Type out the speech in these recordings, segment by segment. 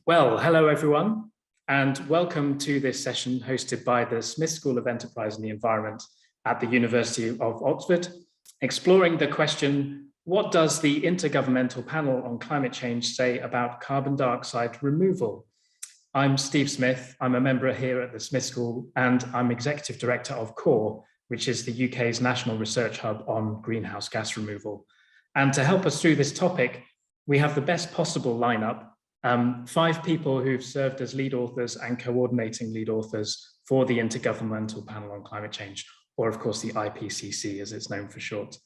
Well, hello everyone, and welcome to this session hosted by the Smith School of Enterprise and the Environment at the University of Oxford, exploring the question, what does the Intergovernmental Panel on Climate Change say about carbon dioxide removal? I'm Steve Smith, I'm a member here at the Smith School, and I'm Executive Director of CORE, which is the UK's national research hub on greenhouse gas removal. And to help us through this topic, we have the best possible lineup. 5 people who've served as lead authors and coordinating lead authors for the Intergovernmental Panel on Climate Change, or of course the IPCC as it's known for short.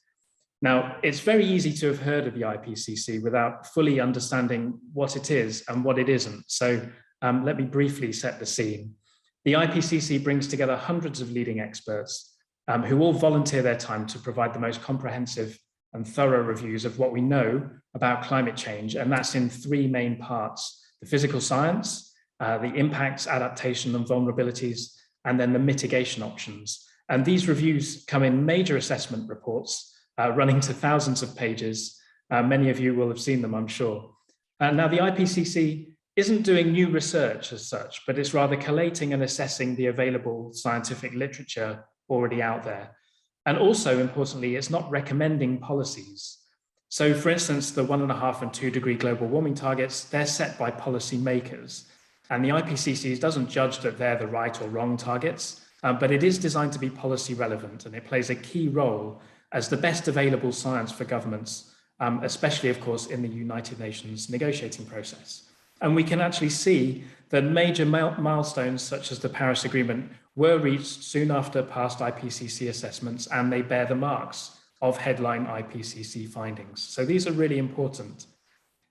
Now, it's very easy to have heard of the IPCC without fully understanding what it is and what it isn't. So let me briefly set the scene. The IPCC brings together hundreds of leading experts who all volunteer their time to provide the most comprehensive and thorough reviews of what we know about climate change, and that's in 3 main parts: the physical science, the impacts, adaptation and vulnerabilities, and then the mitigation options. And these reviews come in major assessment reports running to thousands of pages. Many of you will have seen them, I'm sure. Now, the IPCC isn't doing new research as such, but it's rather collating and assessing the available scientific literature already out there. And also, importantly, it's not recommending policies. So, for instance, the 1.5 and 2 degree global warming targets, they're set by policymakers. And the IPCC doesn't judge that they're the right or wrong targets, but it is designed to be policy relevant, and it plays a key role as the best available science for governments, especially, of course, in the United Nations negotiating process. And we can actually see that major milestones such as the Paris Agreement were reached soon after past IPCC assessments, and they bear the marks of headline IPCC findings. So these are really important.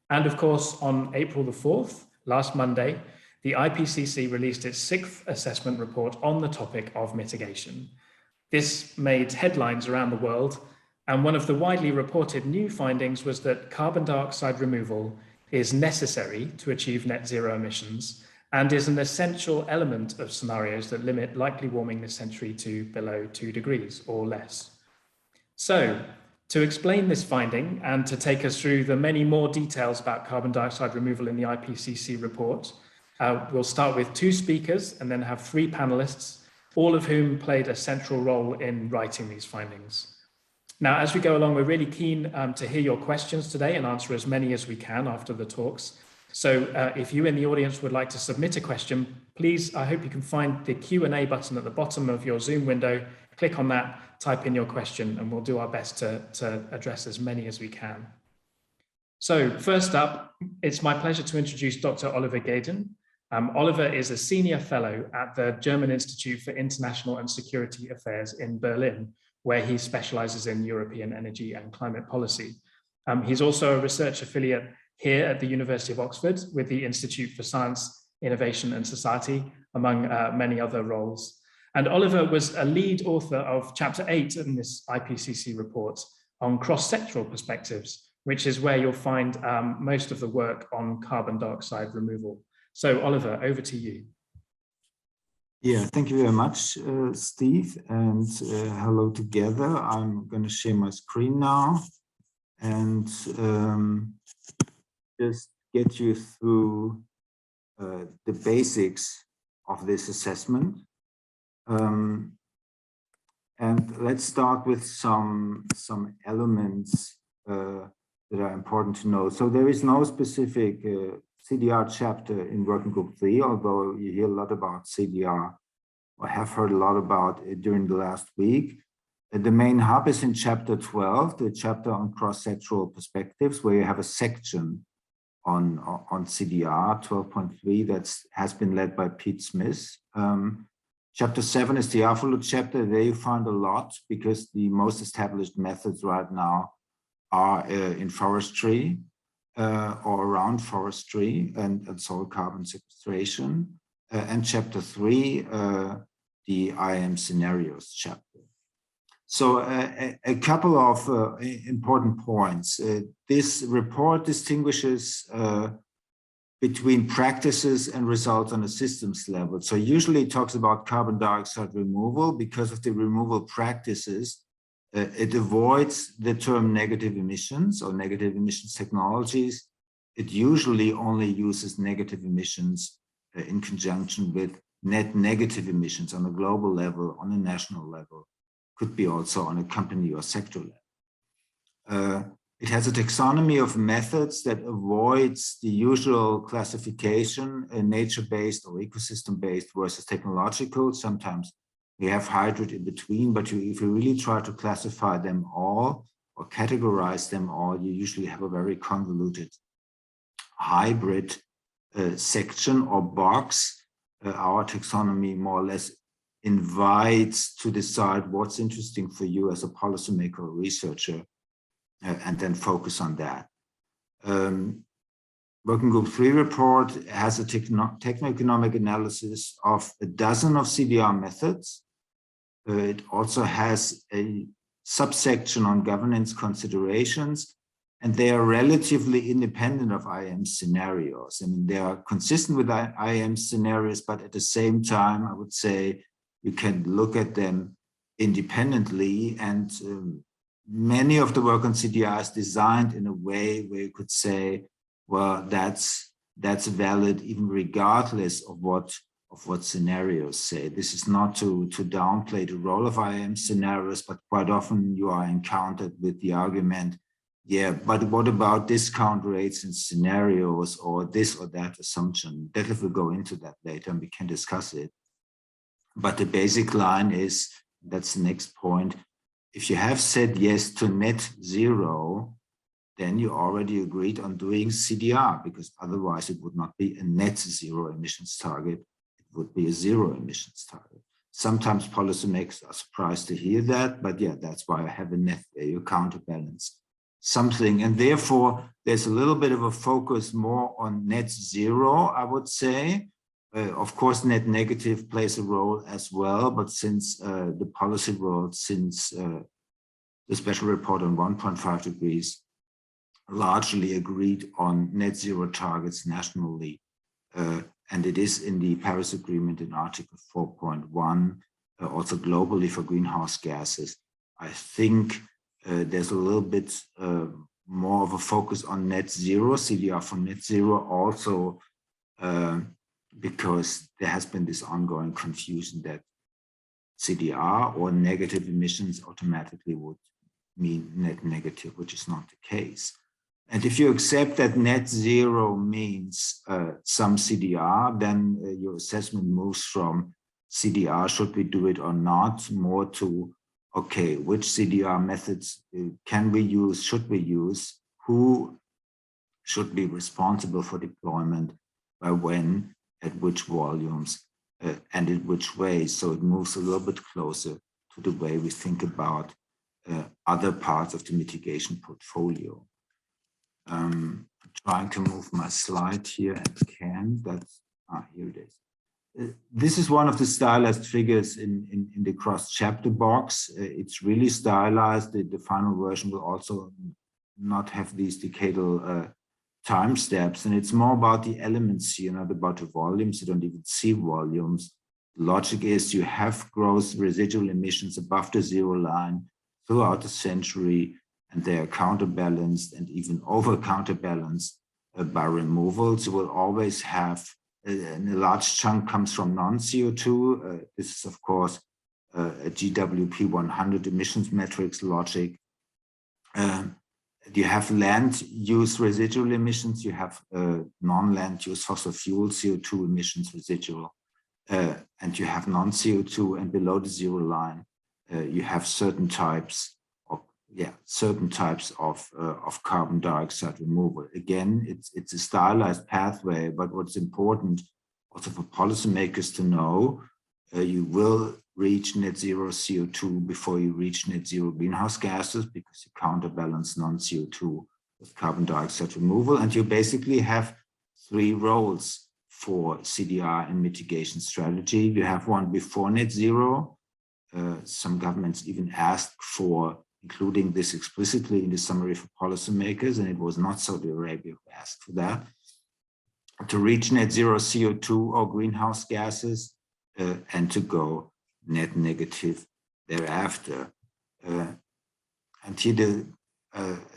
And of course, on April the 4th, last Monday, the IPCC released its 6th assessment report on the topic of mitigation. This made headlines around the world, and one of the widely reported new findings was that carbon dioxide removal is necessary to achieve net zero emissions and is an essential element of scenarios that limit likely warming this century to below 2 degrees or less. So, to explain this finding and to take us through the many more details about carbon dioxide removal in the IPCC report, we'll start with 2 speakers and then have 3 panelists, all of whom played a central role in writing these findings. Now, as we go along, we're really keen to hear your questions today and answer as many as we can after the talks. So if you in the audience would like to submit a question, please, I hope you can find the Q&A button at the bottom of your Zoom window. Click on that, type in your question, and we'll do our best to address as many as we can. So first up, it's my pleasure to introduce Dr. Oliver Gaden. Oliver is a senior fellow at the German Institute for International and Security Affairs in Berlin, where he specializes in European energy and climate policy. He's also a research affiliate here at the University of Oxford with the Institute for Science, Innovation and Society, among many other roles. And Oliver was a lead author of Chapter 8 in this IPCC report on cross-sectoral perspectives, which is where you'll find most of the work on carbon dioxide removal. So Oliver, over to you. Yeah, thank you very much, Steve, and hello together. I'm going to share my screen now and just get you through the basics of this assessment. And let's start with some elements that are important to know. So there is no specific CDR chapter in Working Group 3, although you hear a lot about CDR, or have heard a lot about it during the last week. The main hub is in Chapter 12, the chapter on cross-sectoral perspectives, where you have a section on CDR 12.3 that has been led by Pete Smith. Chapter 7 is the AFOLO chapter. There you find a lot because the most established methods right now are in forestry or around forestry and soil carbon sequestration. And Chapter 3, the IM scenarios chapter. So a couple of important points. This report distinguishes between practices and results on a systems level. So usually it talks about carbon dioxide removal because of the removal practices. It avoids the term negative emissions or negative emissions technologies it usually only uses negative emissions in conjunction with net negative emissions on a global level, on a national level, could be also on a company or sector level. It has a taxonomy of methods that avoids the usual classification, nature-based or ecosystem-based versus technological. Sometimes we have hybrid in between, but if you really try to classify them all or categorize them all, you usually have a very convoluted hybrid section or box. Our taxonomy more or less invites to decide what's interesting for you as a policymaker or researcher, and then focus on that. Working Group 3 report has a techno-economic analysis of a dozen of CDR methods. It also has a subsection on governance considerations, and they are relatively independent of IAM scenarios. I mean, they are consistent with IAM scenarios, but at the same time, I would say you can look at them independently, and many of the work on CDR is designed in a way where you could say, well, that's valid even regardless of what scenarios say. This is not to downplay the role of IAM scenarios, but quite often you are encountered with the argument, yeah, but what about discount rates and scenarios or this or that assumption? Definitely we'll go into that later and we can discuss it. But the basic line is, that's the next point, if you have said yes to net zero, then you already agreed on doing CDR, because otherwise it would not be a net zero emissions target, it would be a zero emissions target. Sometimes policymakers are surprised to hear that, but yeah, that's why I have a net there, you counterbalance something. And therefore, there's a little bit of a focus more on net zero, I would say. Of course, net negative plays a role as well, but since the policy world, since the special report on 1.5 degrees largely agreed on net zero targets nationally, and it is in the Paris Agreement in Article 4.1, also globally for greenhouse gases. I think there's a little bit more of a focus on net zero, CDR for net zero, also because there has been this ongoing confusion that CDR or negative emissions automatically would mean net negative, which is not the case. And if you accept that net zero means some CDR, then your assessment moves from CDR, should we do it or not, more to, okay, which CDR methods can we use, should we use, who should be responsible for deployment, by when, at which volumes, and in which ways. So it moves a little bit closer to the way we think about other parts of the mitigation portfolio. I'm trying to move my slide here and that's, here it is. This is one of the stylized figures in the cross-chapter box. It's really stylized. The final version will also not have these decadal time steps, and it's more about the elements here, not about the volumes. You don't even see volumes. The logic is you have gross residual emissions above the zero line throughout the century, and they are counterbalanced and even over counterbalanced by removals. You will always have, and a large chunk comes from non-CO2. This is, of course, a GWP 100 emissions metrics logic. You have land use residual emissions, you have non-land use fossil fuel CO2 emissions residual, and you have non-CO2, and below the zero line, you have certain types of carbon dioxide removal. Again, it's a stylized pathway, but what's important also for policymakers to know, you will reach net zero CO2 before you reach net zero greenhouse gases, because you counterbalance non-CO2 with carbon dioxide removal. And you basically have three roles for CDR and mitigation strategy. You have one before net zero. Some governments even asked for including this explicitly in the summary for policymakers, and it was not Saudi Arabia who asked for that. To reach net zero CO2 or greenhouse gases, and to go net negative thereafter. And here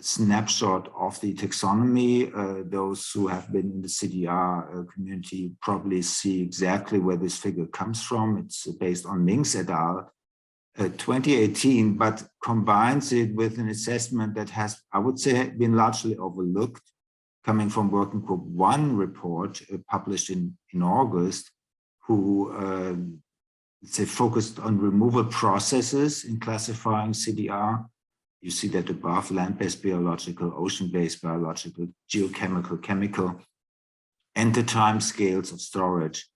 snapshot of the taxonomy. Those who have been in the CDR community probably see exactly where this figure comes from. It's based on Minks et al. 2018, but combines it with an assessment that has, I would say, been largely overlooked, coming from Working Group 1 report published in August, who say focused on removal processes in classifying CDR. You see that above: land-based biological, ocean-based biological, geochemical, chemical, and the time scales of storage.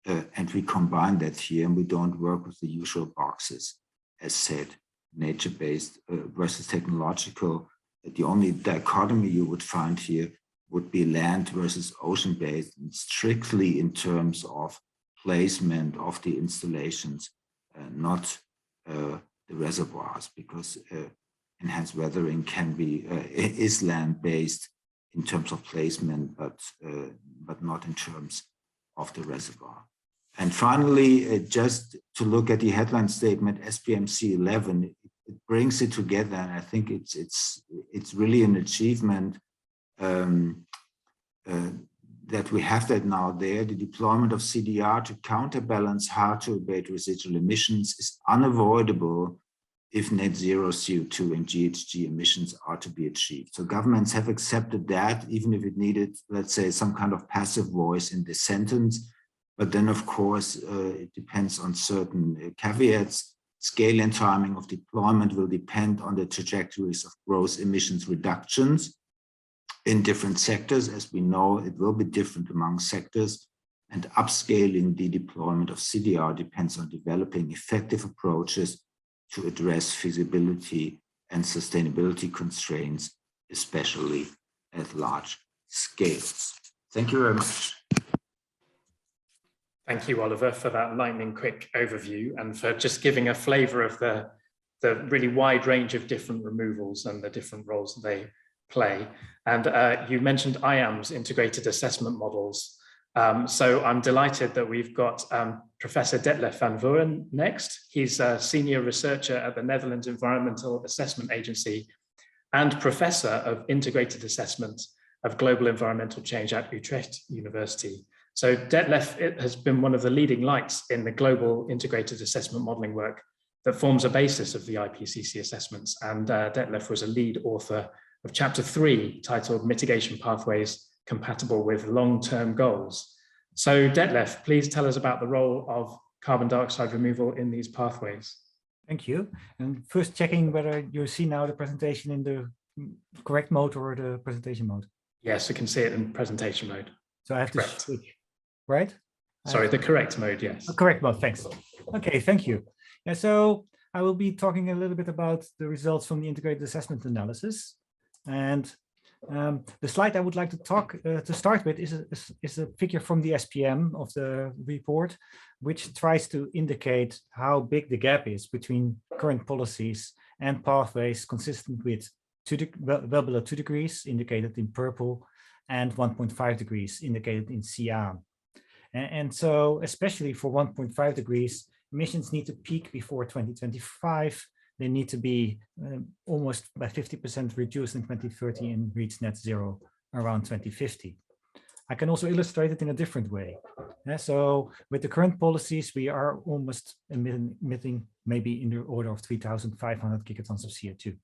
And we combine that here, and we don't work with the usual boxes, as said, nature-based versus technological. The only dichotomy you would find here would be land versus ocean-based, strictly in terms of placement of the installations, not the reservoirs, because enhanced weathering can be is land-based in terms of placement, but not in terms of the reservoir. And finally, just to look at the headline statement, SPMC 11, it brings it together, and I think it's really an achievement that we have that now there. The deployment of CDR to counterbalance hard to abate residual emissions is unavoidable if net zero CO2 and GHG emissions are to be achieved. So governments have accepted that, even if it needed, let's say, some kind of passive voice in this sentence. But then, of course, it depends on certain caveats. Scale and timing of deployment will depend on the trajectories of gross emissions reductions in different sectors. As we know, it will be different among sectors, and upscaling the deployment of CDR depends on developing effective approaches to address feasibility and sustainability constraints, especially at large scales. Thank you very much. Thank you, Oliver, for that lightning quick overview and for just giving a flavor of the really wide range of different removals and the different roles that they play. And you mentioned IAM's integrated assessment models. So I'm delighted that we've got Professor Detlef van Vuuren next. He's a senior researcher at the Netherlands Environmental Assessment Agency and Professor of Integrated Assessment of Global Environmental Change at Utrecht University. So Detlef has been one of the leading lights in the global integrated assessment modeling work that forms a basis of the IPCC assessments. And Detlef was a lead author of chapter 3 titled Mitigation Pathways Compatible with Long-Term Goals. So Detlef, please tell us about the role of carbon dioxide removal in these pathways. Thank you. And first checking whether you see now the presentation in the correct mode or the presentation mode. Yes, we can see it in presentation mode. So I have to switch, right? Sorry, the correct mode, yes. Correct mode, thanks. Okay, thank you. Yeah, so I will be talking a little bit about the results from the integrated assessment analysis. And the slide I would like to start with is a figure from the SPM of the report, which tries to indicate how big the gap is between current policies and pathways consistent with well below 2 degrees, indicated in purple, and 1.5 degrees, indicated in cyan. And so, especially for 1.5 degrees, emissions need to peak before 2025. They need to be almost by 50% reduced in 2030 and reach net zero around 2050. I can also illustrate it in a different way. So with the current policies, we are almost emitting maybe in the order of 3,500 gigatons of CO2.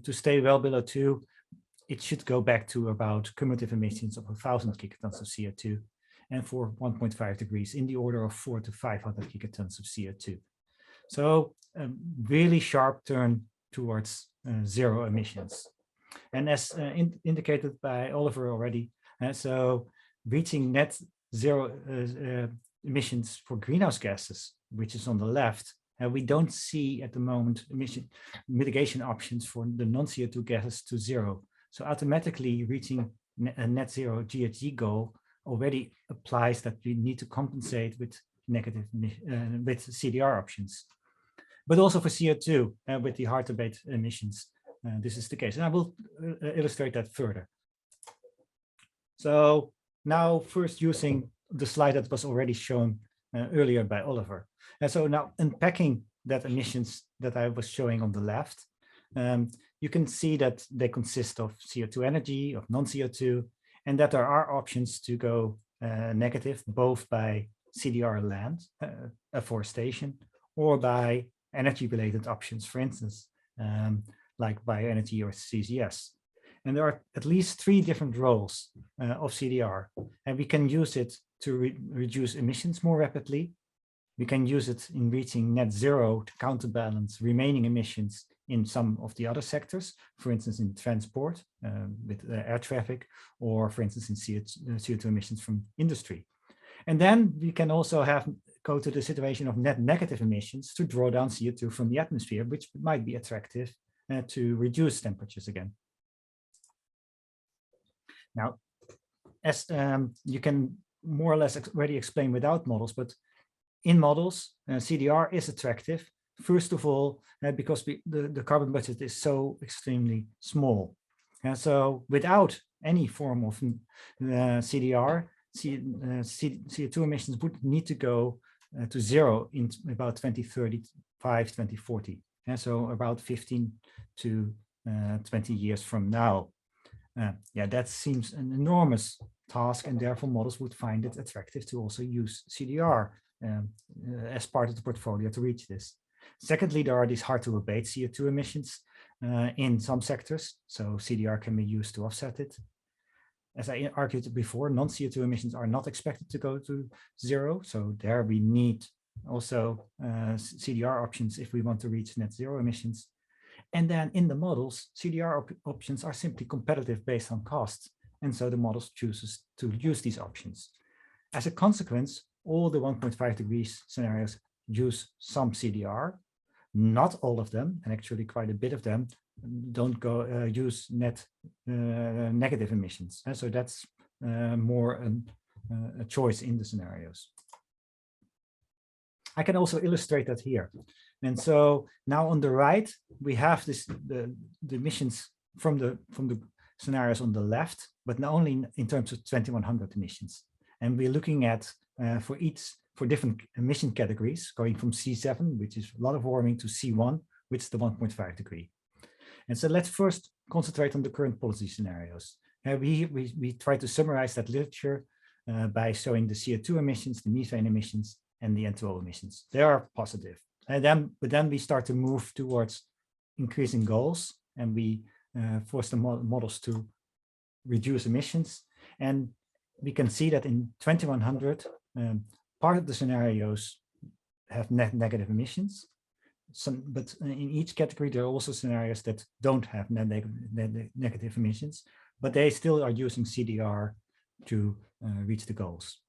To stay well below 2, it should go back to about cumulative emissions of 1,000 gigatons of CO2. And for 1.5 degrees, in the order of 400 to 500 gigatons of CO2. So a really sharp turn towards zero emissions. And as indicated by Oliver already, so reaching net zero emissions for greenhouse gases, which is on the left, we don't see at the moment emission mitigation options for the non-CO2 gases to zero. So automatically reaching a net zero GHG goal already applies that we need to compensate with negative with CDR options. But also for CO2 with the hard to abate emissions, this is the case. And I will illustrate that further. So now first using the slide that was already shown earlier by Oliver. And so now unpacking that emissions that I was showing on the left, you can see that they consist of CO2 energy, of non-CO2, and that there are options to go negative, both by CDR land, afforestation, or by energy-related options, for instance, like bioenergy or CCS. And there are at least 3 different roles of CDR, and we can use it to reduce emissions more rapidly. We can use it in reaching net zero to counterbalance remaining emissions in some of the other sectors, for instance, in transport with air traffic, or for instance, in CO2 emissions from industry. And then we can also go to the situation of net negative emissions to draw down CO2 from the atmosphere, which might be attractive to reduce temperatures again. Now, as you can more or less already explain without models, but in models, CDR is attractive. First of all, because the carbon budget is so extremely small. So without any form of CDR, CO2 emissions would need to go to zero in about 2035, 2040. So about 15 to 20 years from now. Yeah, that seems an enormous task, and therefore models would find it attractive to also use CDR as part of the portfolio to reach this. Secondly, there are these hard to abate CO2 emissions in some sectors, so CDR can be used to offset it. As I argued before, non-CO2 emissions are not expected to go to zero, so there we need also CDR options if we want to reach net zero emissions. And then in the models, CDR options are simply competitive based on costs, and so the models chooses to use these options. As a consequence, all the 1.5 degrees scenarios use some CDR. Not all of them, and actually quite a bit of them, don't go use net negative emissions. And so that's more a choice in the scenarios. I can also illustrate that here. And so now on the right, we have the emissions from the scenarios on the left, but not only in terms of 2100 emissions. And we're looking at for different emission categories, going from C7, which is a lot of warming, to C1, which is the 1.5 degree. And so let's first concentrate on the current policy scenarios. We try to summarize that literature by showing the CO2 emissions, the methane emissions, and the N2O emissions. They are positive. But then we start to move towards increasing goals, and we force the models to reduce emissions. And we can see that in 2100, part of the scenarios have net negative emissions. But in each category, there are also scenarios that don't have net negative emissions, but they still are using CDR to reach the goals.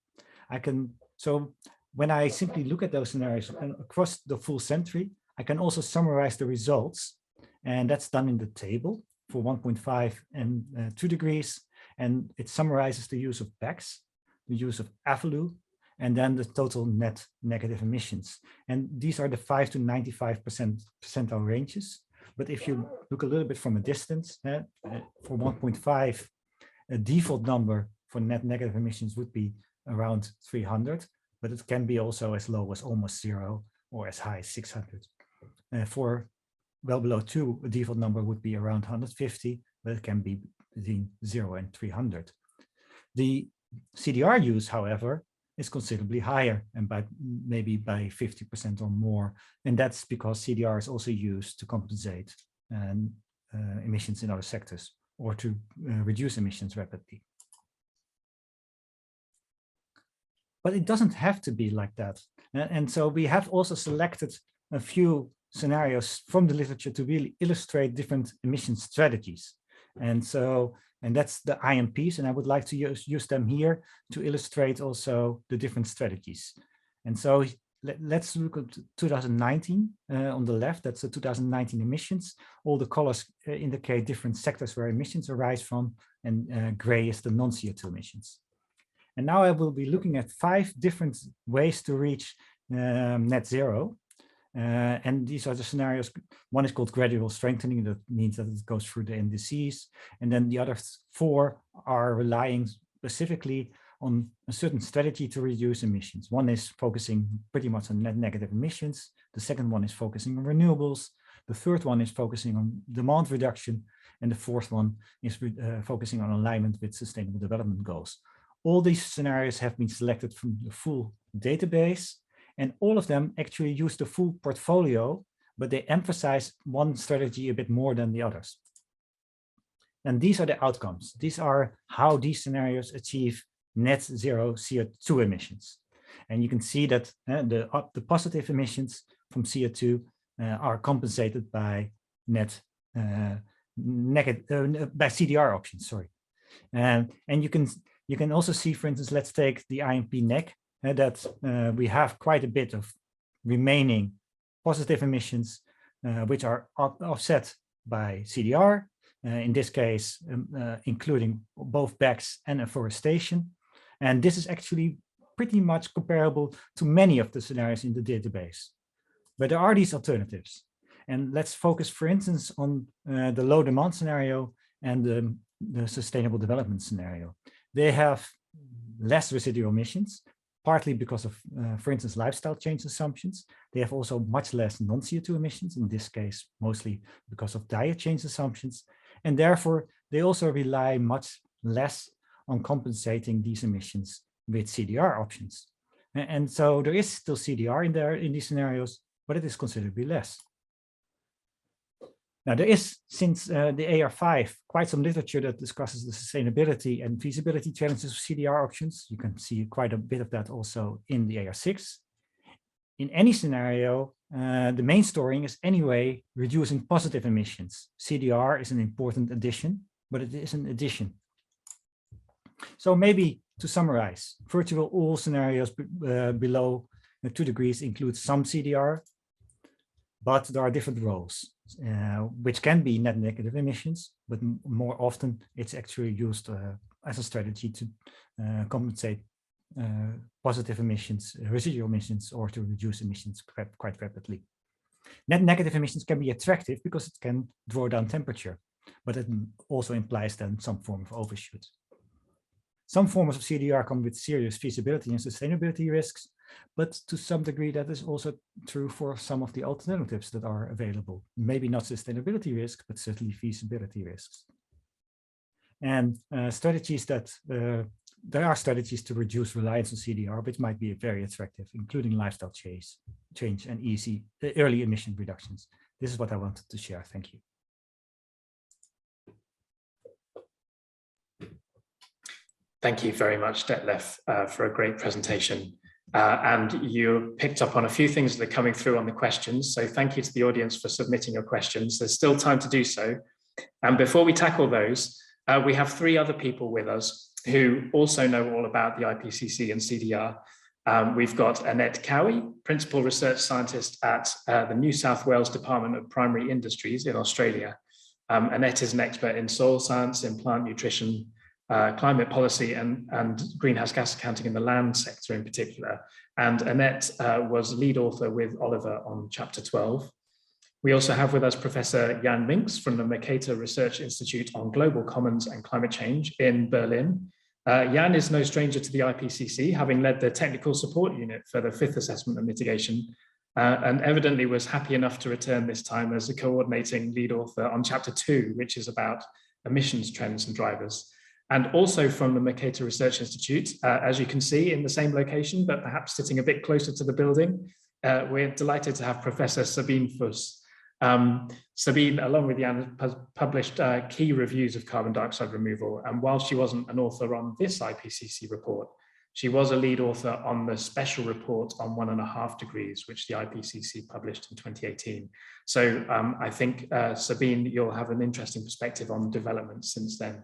So when I simply look at those scenarios across the full century, I can also summarize the results, and that's done in the table for 1.5 and 2 degrees, and it summarizes the use of PACs, the use of AVLU, and then the total net negative emissions. And these are the 5 to 95% percentile ranges. But if you look a little bit from a distance, for 1.5, a default number for net negative emissions would be around 300, but it can be also as low as almost 0 or as high as 600. For well below 2, a default number would be around 150, but it can be between 0 and 300. The CDR use, however, is considerably higher, and maybe by 50% or more. And that's because CDR is also used to compensate emissions in other sectors, or to reduce emissions rapidly. But it doesn't have to be like that. And so we have also selected a few scenarios from the literature to really illustrate different emission strategies. And that's the IMPs, and I would like to use them here to illustrate also the different strategies. And so let's look at 2019 on the left. That's the 2019 emissions. All the colors indicate different sectors where emissions arise from, and gray is the non-CO2 emissions. And now I will be looking at 5 different ways to reach net zero. And these are the scenarios. One is called gradual strengthening. That means that it goes through the indices. And then the other 4 are relying specifically on a certain strategy to reduce emissions. One is focusing pretty much on net negative emissions. The second one is focusing on renewables. The third one is focusing on demand reduction. And the fourth one is focusing on alignment with sustainable development goals. All these scenarios have been selected from the full database, and all of them actually use the full portfolio, but they emphasize one strategy a bit more than the others. And these are the outcomes. These are how these scenarios achieve net zero CO2 emissions. And you can see that the positive emissions from CO2 are compensated by by CDR options, sorry. And you can also see, for instance, let's take the IMP NEC, that we have quite a bit of remaining positive emissions, which are offset by CDR, in this case, including both BECCS and afforestation. And this is actually pretty much comparable to many of the scenarios in the database. But there are these alternatives. And let's focus, for instance, on the low demand scenario and the sustainable development scenario. They have less residual emissions, partly because of, for instance, lifestyle change assumptions. They have also much less non-CO2 emissions, in this case, mostly because of diet change assumptions. And therefore, they also rely much less on compensating these emissions with CDR options. And so there is still CDR in there in these scenarios, but it is considerably less. Now, there is, since the AR5, quite some literature that discusses the sustainability and feasibility challenges of CDR options. You can see quite a bit of that also in the AR6. In any scenario, the main story is anyway reducing positive emissions. CDR is an important addition, but it is an addition. So maybe to summarize, virtually all scenarios below 2 degrees include some CDR, but there are different roles, which can be net negative emissions, but more often it's actually used as a strategy to compensate positive emissions, residual emissions, or to reduce emissions quite rapidly. Net negative emissions can be attractive because it can draw down temperature, but it also implies then some form of overshoot. Some forms of CDR come with serious feasibility and sustainability risks, but to some degree that is also true for some of the alternatives that are available. Maybe not sustainability risks, but certainly feasibility risks. And strategies that there are strategies to reduce reliance on CDR, which might be very attractive, including lifestyle change and early emission reductions. This is what I wanted to share. Thank you. Thank you very much, Detlef, for a great presentation. And you picked up on a few things that are coming through on the questions. So thank you to the audience for submitting your questions. There's still time to do so. And before we tackle those, we have 3 other people with us who also know all about the IPCC and CDR. We've got Annette Cowie, Principal Research Scientist at the New South Wales Department of Primary Industries in Australia. Annette is an expert in soil science, in plant nutrition, climate policy and greenhouse gas accounting in the land sector in particular. And Annette was lead author with Oliver on chapter 12. We also have with us Professor Jan Minks from the Mercator Research Institute on Global Commons and Climate Change in Berlin. Jan is no stranger to the IPCC, having led the technical support unit for the 5th assessment and mitigation, and evidently was happy enough to return this time as a coordinating lead author on chapter 2, which is about emissions trends and drivers. And also from the Mercator Research Institute, as you can see, in the same location, but perhaps sitting a bit closer to the building, we're delighted to have Professor Sabine Fuss. Sabine, along with Jan, has published key reviews of carbon dioxide removal. And while she wasn't an author on this IPCC report, she was a lead author on the special report on 1.5 degrees, which the IPCC published in 2018. So I think, Sabine, you'll have an interesting perspective on developments since then.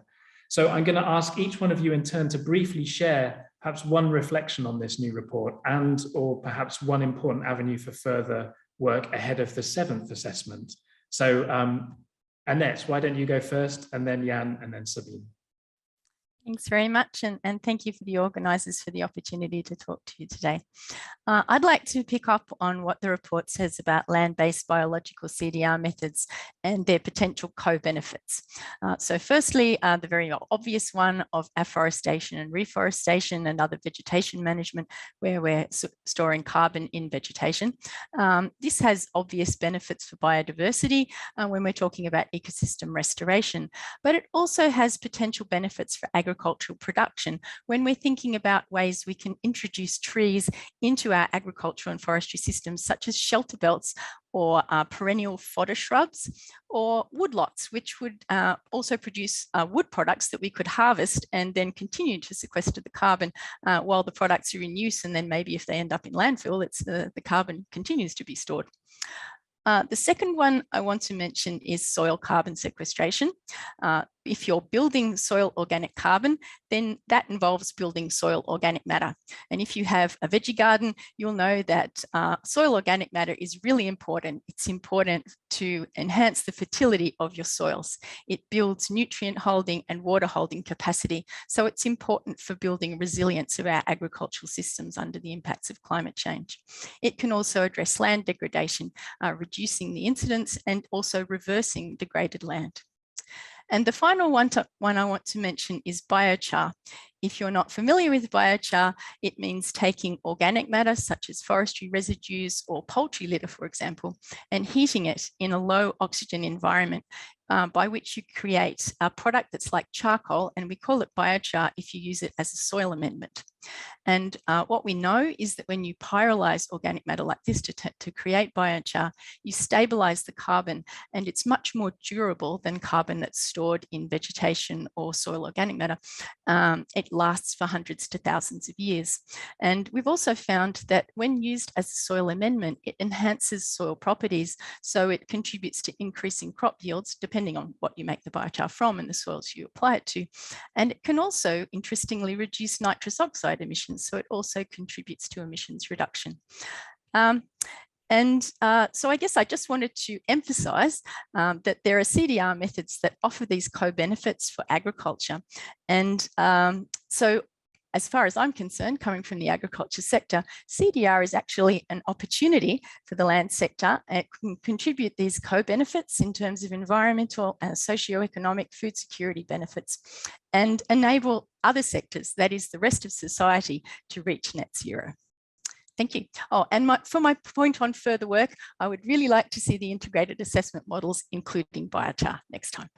So I'm going to ask each one of you in turn to briefly share perhaps one reflection on this new report and or perhaps one important avenue for further work ahead of the 7th assessment. So Annette, why don't you go first, and then Jan, and then Sabine. Thanks very much, and thank you for the organisers for the opportunity to talk to you today. I'd like to pick up on what the report says about land-based biological CDR methods and their potential co-benefits. So firstly, the very obvious one of afforestation and reforestation and other vegetation management, where we're storing carbon in vegetation. This has obvious benefits for biodiversity when we're talking about ecosystem restoration, but it also has potential benefits for agricultural production when we're thinking about ways we can introduce trees into our agricultural and forestry systems, such as shelter belts or perennial fodder shrubs, or woodlots, which would also produce wood products that we could harvest and then continue to sequester the carbon while the products are in use, and then maybe if they end up in landfill, the carbon continues to be stored. The second one I want to mention is soil carbon sequestration. If you're building soil organic carbon, then that involves building soil organic matter. And if you have a veggie garden, you'll know that soil organic matter is really important. It's important to enhance the fertility of your soils. It builds nutrient holding and water holding capacity. So it's important for building resilience of our agricultural systems under the impacts of climate change. It can also address land degradation, reducing the incidence and also reversing degraded land. And the final one I want to mention is biochar. If you're not familiar with biochar, it means taking organic matter such as forestry residues or poultry litter, for example, and heating it in a low oxygen environment, by which you create a product that's like charcoal, and we call it biochar if you use it as a soil amendment. And what we know is that when you pyrolyze organic matter like this to create biochar, you stabilize the carbon, and it's much more durable than carbon that's stored in vegetation or soil organic matter. It lasts for hundreds to thousands of years. And we've also found that when used as a soil amendment, it enhances soil properties. So it contributes to increasing crop yields, depending on what you make the biochar from and the soils you apply it to. And it can also, interestingly, reduce nitrous oxide emissions. So it also contributes to emissions reduction. So I guess I just wanted to emphasize that there are CDR methods that offer these co-benefits for agriculture. And so as far as I'm concerned, coming from the agriculture sector, CDR is actually an opportunity for the land sector. It can contribute these co-benefits in terms of environmental and socio-economic food security benefits and enable other sectors, that is the rest of society, to reach net zero. Thank you. Oh, and for my point on further work, I would really like to see the integrated assessment models, including biochar, next time.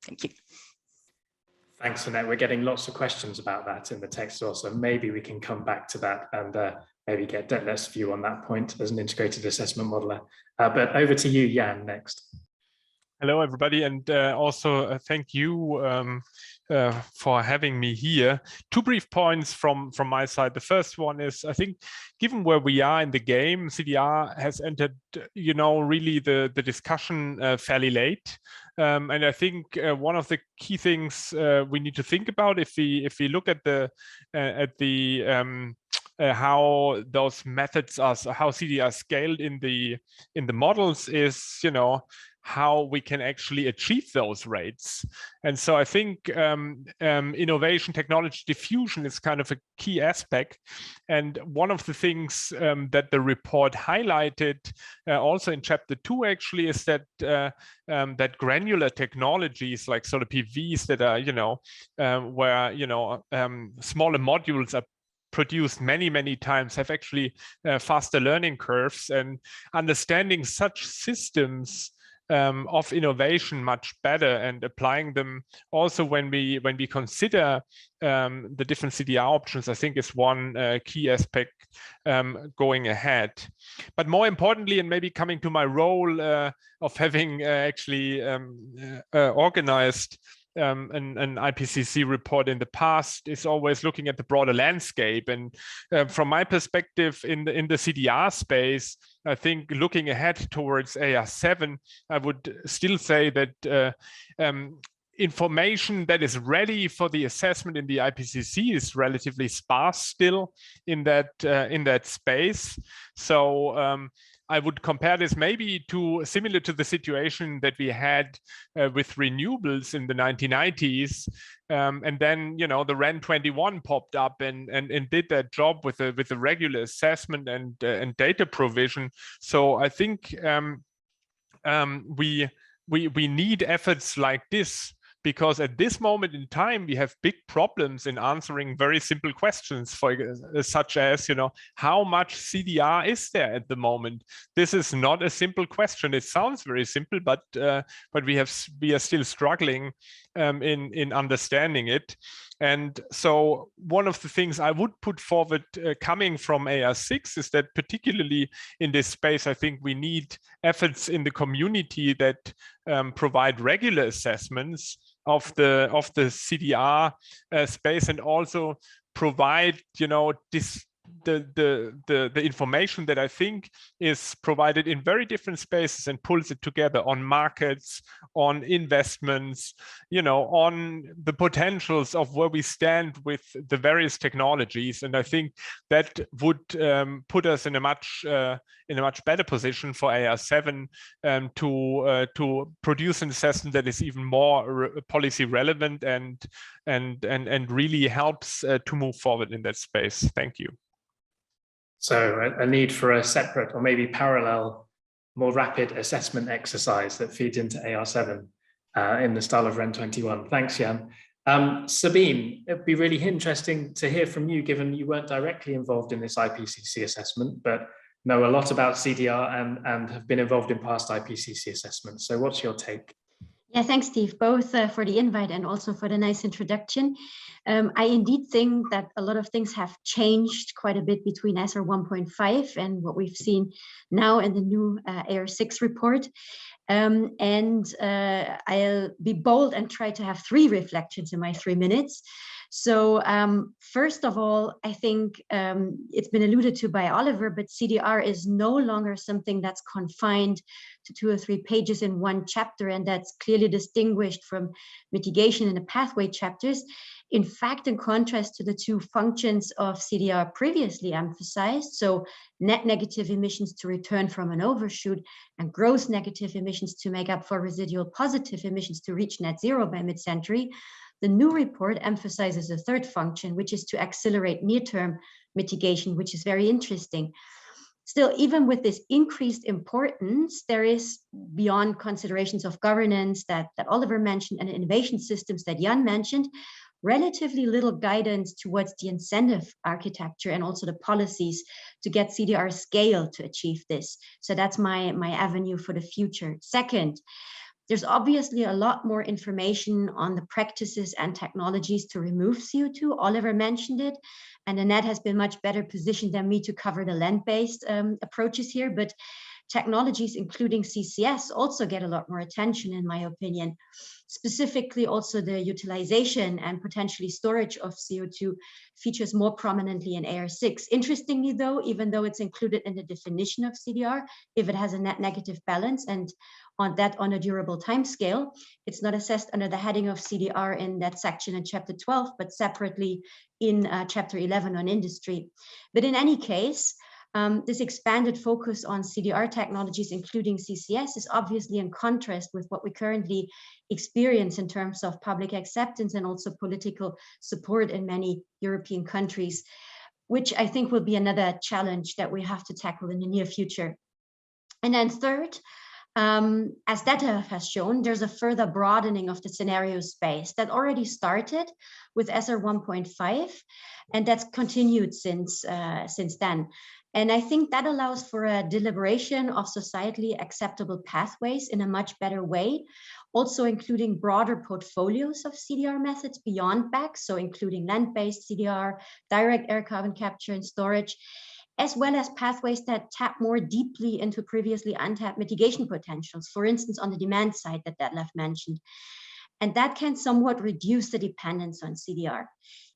Thank you. Thanks, Annette. We're getting lots of questions about that in the text also. Maybe we can come back to that and maybe get Detleft's view on that point as an integrated assessment modeler. But over to you, Jan, next. Hello, everybody, and also thank you for having me here. Two brief points from my side. The first one is, I think, given where we are in the game, CDR has entered, really the discussion fairly late. And I think one of the key things we need to think about, if we look at how those methods are, how CDR scaled in the models, is how we can actually achieve those rates. And so I think innovation, technology diffusion is kind of a key aspect. And one of the things that the report highlighted also in chapter 2 actually is that that granular technologies like solar PVs that are, where smaller modules are produced many times, have actually faster learning curves, and understanding such systems of innovation much better and applying them also when we consider the different CDR options, I think is one key aspect going ahead. But more importantly, and maybe coming to my role of having actually organized an IPCC report in the past, is always looking at the broader landscape. And from my perspective in the CDR space, I think looking ahead towards AR7, I would still say that information that is ready for the assessment in the IPCC is relatively sparse still in that space. So I would compare this maybe to similar to the situation that we had with renewables in the 1990s. And then, you know, the REN 21 popped up and did that job with a regular assessment and data provision. So I think we need efforts like this, because at this moment in time, we have big problems in answering very simple questions, such as, you know, how much CDR is there at the moment? This is not a simple question. It sounds very simple, but we are still struggling in understanding it. And so one of the things I would put forward coming from AR6 is that particularly in this space, I think we need efforts in the community that provide regular assessments of the CDR space, and also provide, you know, the information that I think is provided in very different spaces and pulls it together on markets, on investments, you know, on the potentials of where we stand with the various technologies. And I think that would put us in a much better position for AR7 to produce an assessment that is even more policy relevant and really helps to move forward in that space. Thank you. So a need for a separate or maybe parallel, more rapid assessment exercise that feeds into AR7 in the style of REN 21. Thanks, Jan. Sabine, it'd be really interesting to hear from you, given you weren't directly involved in this IPCC assessment, but know a lot about CDR and have been involved in past IPCC assessments. So what's your take? Yeah, thanks, Steve, both for the invite and also for the nice introduction. I indeed think that a lot of things have changed quite a bit between ESER 1.5 and what we've seen now in the new AR6 report. I'll be bold and try to have 3 reflections in my 3 minutes. So first of all, I think it's been alluded to by Oliver, but CDR is no longer something that's confined to 2 or 3 pages in one chapter, and that's clearly distinguished from mitigation and the pathway chapters. In fact, in contrast to the 2 functions of CDR previously emphasized, so net negative emissions to return from an overshoot and gross negative emissions to make up for residual positive emissions to reach net zero by mid-century, the new report emphasizes a 3rd function, which is to accelerate near-term mitigation, which is very interesting. Still, even with this increased importance, there is, beyond considerations of governance that Oliver mentioned and innovation systems that Jan mentioned, relatively little guidance towards the incentive architecture and also the policies to get CDR scale to achieve this. So that's my avenue for the future. Second, there's obviously a lot more information on the practices and technologies to remove CO2. Oliver mentioned it, and Annette has been much better positioned than me to cover the land-based approaches here, but technologies including CCS also get a lot more attention, in my opinion. Specifically, also the utilization and potentially storage of CO2 features more prominently in AR6. Interestingly, though, even though it's included in the definition of CDR, if it has a net negative balance and on a durable time scale, it's not assessed under the heading of CDR in that section in chapter 12, but separately in chapter 11 on industry. But in any case, this expanded focus on CDR technologies, including CCS, is obviously in contrast with what we currently experience in terms of public acceptance and also political support in many European countries, which I think will be another challenge that we have to tackle in the near future. And then third, as data has shown, there's a further broadening of the scenario space that already started with ESER 1.5, and that's continued since then. And I think that allows for a deliberation of societally acceptable pathways in a much better way, also including broader portfolios of CDR methods beyond BAC, so including land-based CDR, direct air carbon capture and storage, as well as pathways that tap more deeply into previously untapped mitigation potentials, for instance, on the demand side that Detlef mentioned. And that can somewhat reduce the dependence on CDR.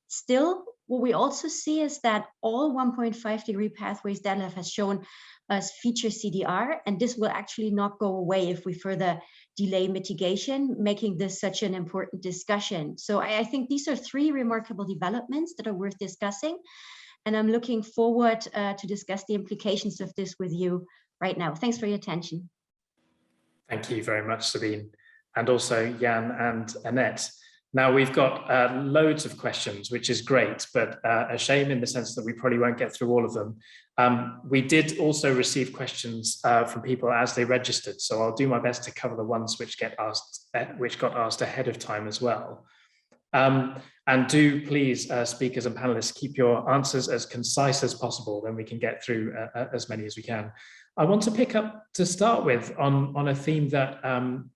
Still, what we also see is that all 1.5-degree pathways Detlef has shown us feature CDR, and this will actually not go away if we further delay mitigation, making this such an important discussion. So I think these are 3 remarkable developments that are worth discussing, and I'm looking forward to discuss the implications of this with you right now. Thanks for your attention. Thank you very much, Sabine, and also Jan and Annette. Now we've got loads of questions, which is great, but a shame in the sense that we probably won't get through all of them. We did also receive questions from people as they registered, so I'll do my best to cover the ones which got asked ahead of time as well. And do please, speakers and panelists, keep your answers as concise as possible, then we can get through as many as we can. I want to pick up to start with on a theme that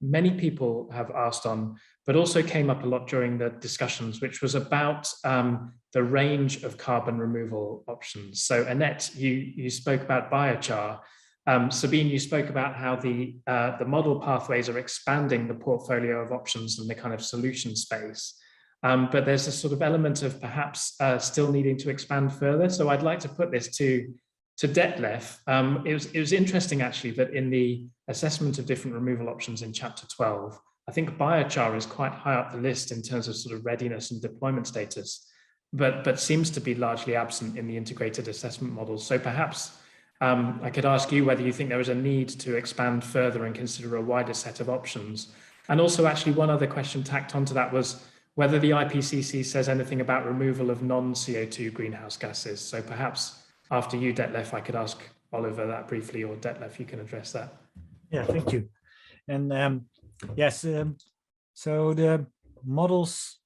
many people have asked on, but also came up a lot during the discussions, which was about the range of carbon removal options. So Annette, you spoke about biochar. Sabine, you spoke about how the model pathways are expanding the portfolio of options and the kind of solution space. But there's a sort of element of perhaps still needing to expand further. So I'd like to put this to Detlef. It was interesting actually that in the assessment of different removal options in chapter 12, I think biochar is quite high up the list in terms of sort of readiness and deployment status, but seems to be largely absent in the integrated assessment models. So perhaps I could ask you whether you think there is a need to expand further and consider a wider set of options. And also actually one other question tacked onto that was whether the IPCC says anything about removal of non-CO2 greenhouse gases. So perhaps after you, Detlef, I could ask Oliver that briefly, or Detlef, you can address that. Yeah, thank you. And yes, so the models,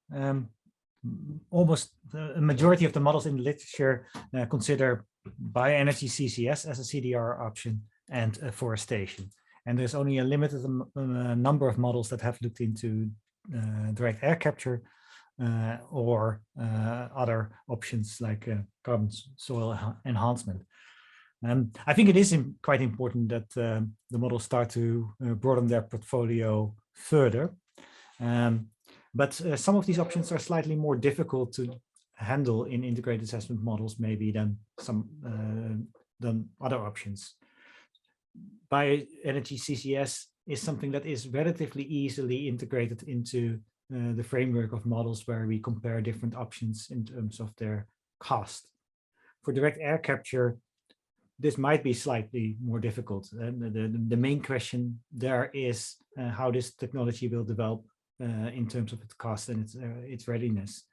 almost a majority of the models in the literature consider bioenergy CCS as a CDR option and forestation. And there's only a limited number of models that have looked into direct air capture or other options like carbon soil enhancement. I think it is quite important that the models start to broaden their portfolio further. But some of these options are slightly more difficult to handle in integrated assessment models maybe than other options. Bioenergy CCS is something that is relatively easily integrated into the framework of models where we compare different options in terms of their cost. For direct air capture, this might be slightly more difficult. The main question there is how this technology will develop in terms of its cost and its readiness.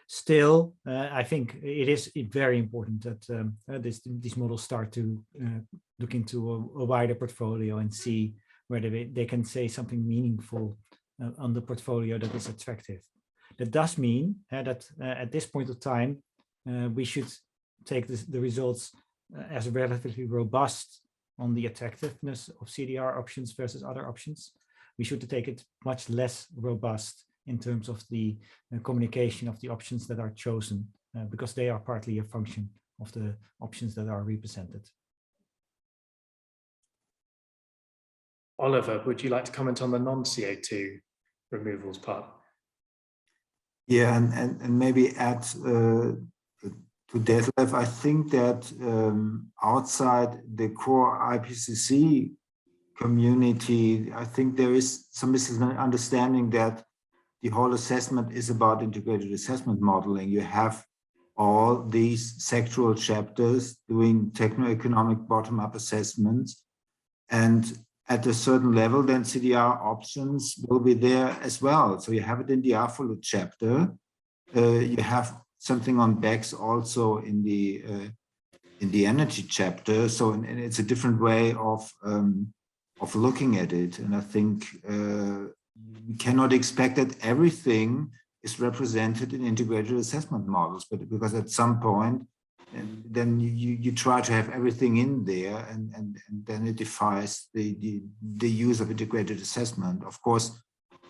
Still, I think it is very important that these models start to look into a wider portfolio and see whether they can say something meaningful on the portfolio that is attractive. That does mean that at this point of time, we should take the results as relatively robust on the attractiveness of CDR options versus other options. We should take it much less robust in terms of the communication of the options that are chosen, because they are partly a function of the options that are represented. Oliver, would you like to comment on the non-CO2 removals part? Yeah, and maybe add to Detlef, I think that outside the core IPCC community, I think there is some misunderstanding that the whole assessment is about integrated assessment modeling. You have all these sectoral chapters doing techno-economic bottom-up assessments, and at a certain level, then CDR options will be there as well. So you have it in the AFOLO chapter. You have something on BECS also in the energy chapter. So and it's a different way of looking at it. And I think we cannot expect that everything is represented in integrated assessment models, but because at some point, and then you try to have everything in there, and then it defies the use of integrated assessment. Of course,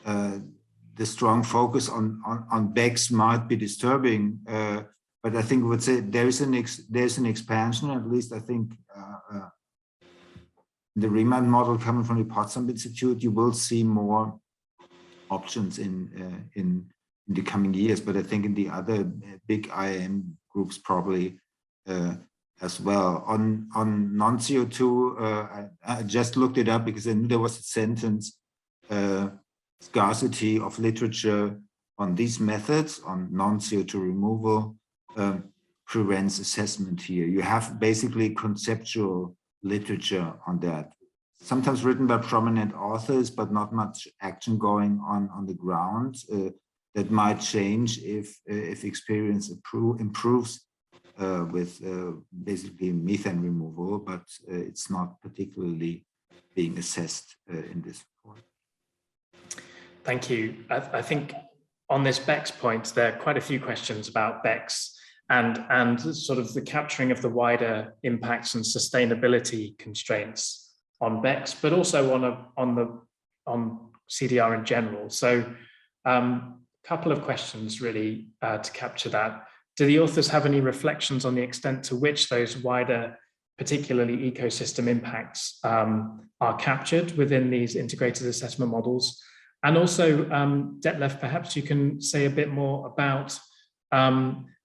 the strong focus on BECS might be disturbing, but I think I would say there's an expansion. At least I think the Riemann model coming from the Potsdam Institute, you will see more options in the coming years. But I think in the other big IAM groups probably as well. On non-CO2, I just looked it up because I knew there was a sentence, scarcity of literature on these methods, on non-CO2 removal, prevents assessment here. You have basically conceptual literature on that. Sometimes written by prominent authors, but not much action going on the ground. That might change if experience improves with basically methane removal, but it's not particularly being assessed in this report. Thank you. I think on this BECCS point, there are quite a few questions about BECCS and sort of the capturing of the wider impacts and sustainability constraints on BECCS, but also on CDR in general. So couple of questions really to capture that. Do the authors have any reflections on the extent to which those wider, particularly ecosystem impacts, are captured within these integrated assessment models? And also, Detlef, perhaps you can say a bit more about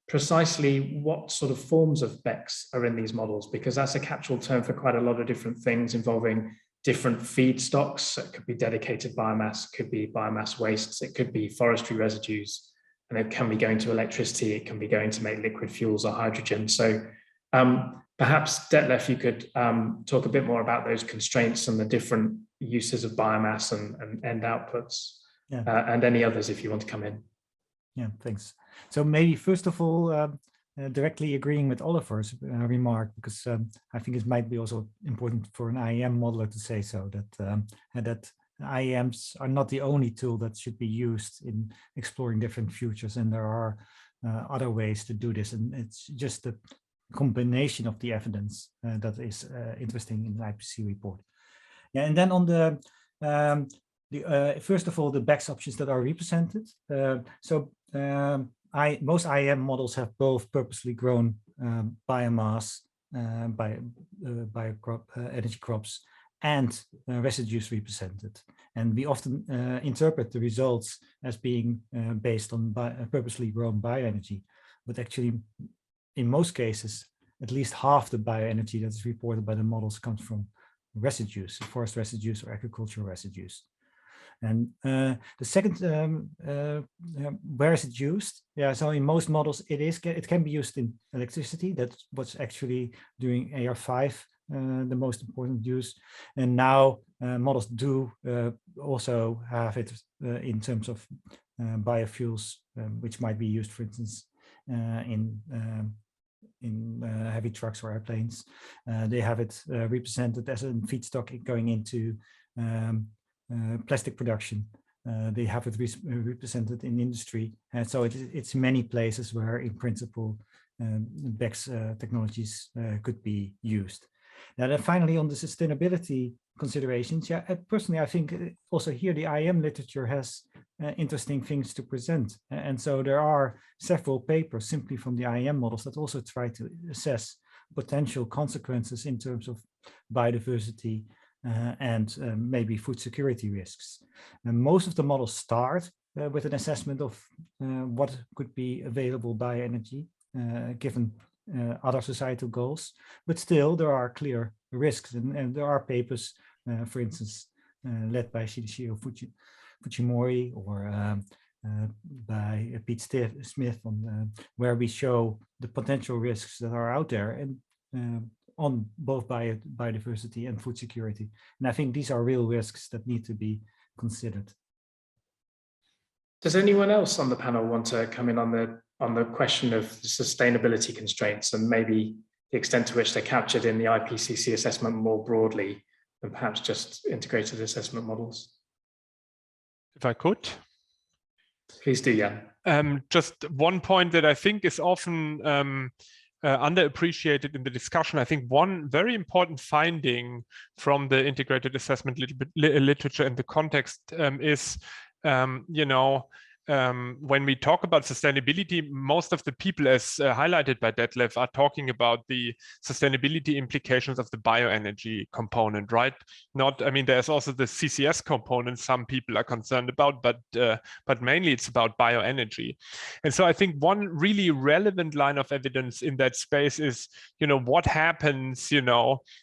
precisely what sort of forms of BECCS are in these models, because that's a catch-all term for quite a lot of different things involving different feedstocks. It could be dedicated biomass, it could be biomass wastes, it could be forestry residues, and it can be going to electricity, it can be going to make liquid fuels or hydrogen. So perhaps, Detlef, you could talk a bit more about those constraints and the different uses of biomass and end outputs, and any others if you want to come in. Yeah, thanks. So maybe first of all, directly agreeing with Oliver's remark, because I think it might be also important for an IEM modeler to say so, that IEMs are not the only tool that should be used in exploring different futures, and there are other ways to do this, and it's just the combination of the evidence that is interesting in the IPCC report. Yeah, and then on first of all, the BECCS options that are represented. Most IEM models have both purposely grown biomass, energy crops, and residues represented. And we often interpret the results as being based on purposely grown bioenergy, but actually, in most cases, at least half the bioenergy that is reported by the models comes from residues, forest residues or agricultural residues. And the second, where is it used? Yeah, so in most models, it can be used in electricity. That's what's actually during AR5 the most important use. And now models do also have it in terms of biofuels, which might be used, for instance, in heavy trucks or airplanes. They have it represented as a feedstock going into plastic production. They have it represented in industry, and so it's many places where, in principle, BECCS technologies could be used. Now, then finally, on the sustainability considerations, yeah, personally, I think also here the IEM literature has interesting things to present, and so there are several papers simply from the IEM models that also try to assess potential consequences in terms of biodiversity and maybe food security risks. And most of the models start with an assessment of what could be available bioenergy given other societal goals, but still there are clear risks, and there are papers, for instance, led by Shinichiro Fujimori or by Pete Smith on where we show the potential risks that are out there and on both biodiversity and food security. And I think these are real risks that need to be considered. Does anyone else on the panel want to come in on the question of sustainability constraints and maybe the extent to which they're captured in the IPCC assessment more broadly than perhaps just integrated assessment models? If I could. Please do, Jan. Just one point that I think is often underappreciated in the discussion. I think one very important finding from the integrated assessment literature in the context is, when we talk about sustainability, most of the people, as highlighted by Detlef, are talking about the sustainability implications of the bioenergy component, right? There's also the CCS component some people are concerned about, but mainly it's about bioenergy. And so I think one really relevant line of evidence in that space is, what happens,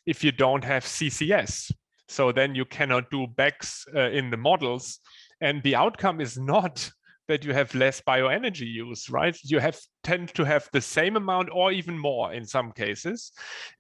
if you don't have CCS? So then you cannot do BECCS in the models. And the outcome is not that you have less bioenergy use, right? You tend to have the same amount or even more in some cases.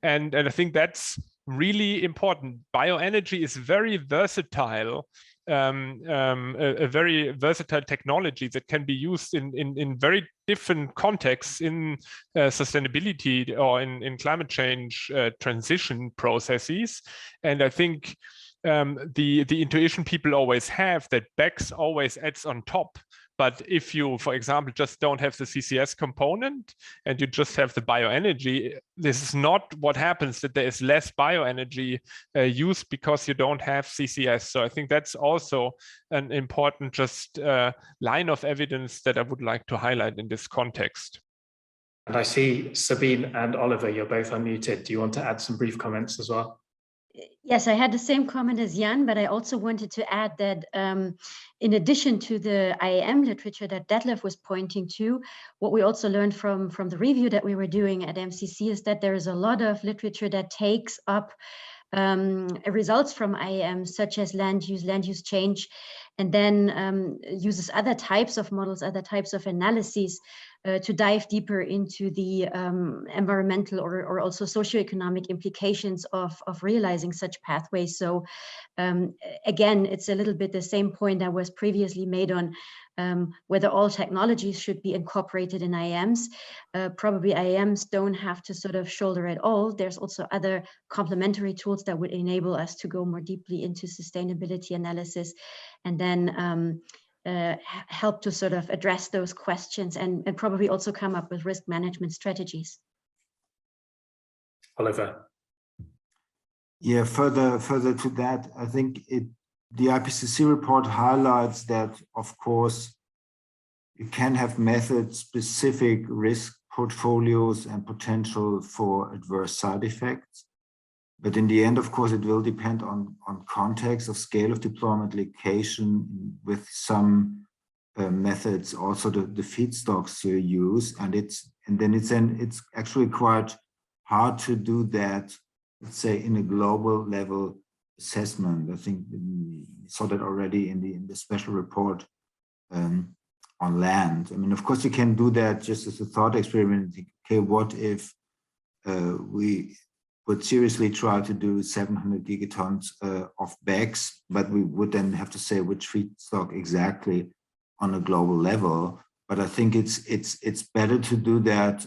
And I think that's really important. Bioenergy is very versatile, a very versatile technology that can be used in very different contexts in sustainability or in climate change transition processes. And I think the intuition people always have that BECCS always adds on top. But if you, for example, just don't have the CCS component and you just have the bioenergy, this is not what happens, that there is less bioenergy used because you don't have CCS. So I think that's also an important just line of evidence that I would like to highlight in this context. And I see Sabine and Oliver, you're both unmuted. Do you want to add some brief comments as well? Yes, I had the same comment as Jan, but I also wanted to add that in addition to the IAM literature that Detlef was pointing to, what we also learned from the review that we were doing at MCC is that there is a lot of literature that takes up results from IAM, such as land use change, and then uses other types of models, other types of analyses to dive deeper into the environmental or also socioeconomic implications of realizing such pathways. So again, it's a little bit the same point that was previously made on whether all technologies should be incorporated in IAMs. Probably IAMs don't have to sort of shoulder it all. There's also other complementary tools that would enable us to go more deeply into sustainability analysis and then help to sort of address those questions and probably also come up with risk management strategies. Oliver. Yeah, further to that, I think the IPCC report highlights that, of course, you can have method-specific risk portfolios and potential for adverse side effects. But in the end, of course, it will depend on context of scale of deployment, location, with some methods, also the feedstocks you use, and it's actually quite hard to do that, let's say, in a global level assessment. I think we saw that already in the special report on land. I mean, of course, you can do that just as a thought experiment. Okay, what if we would seriously try to do 700 gigatons of BECCS, but we would then have to say which feedstock exactly on a global level. But I think it's better to do that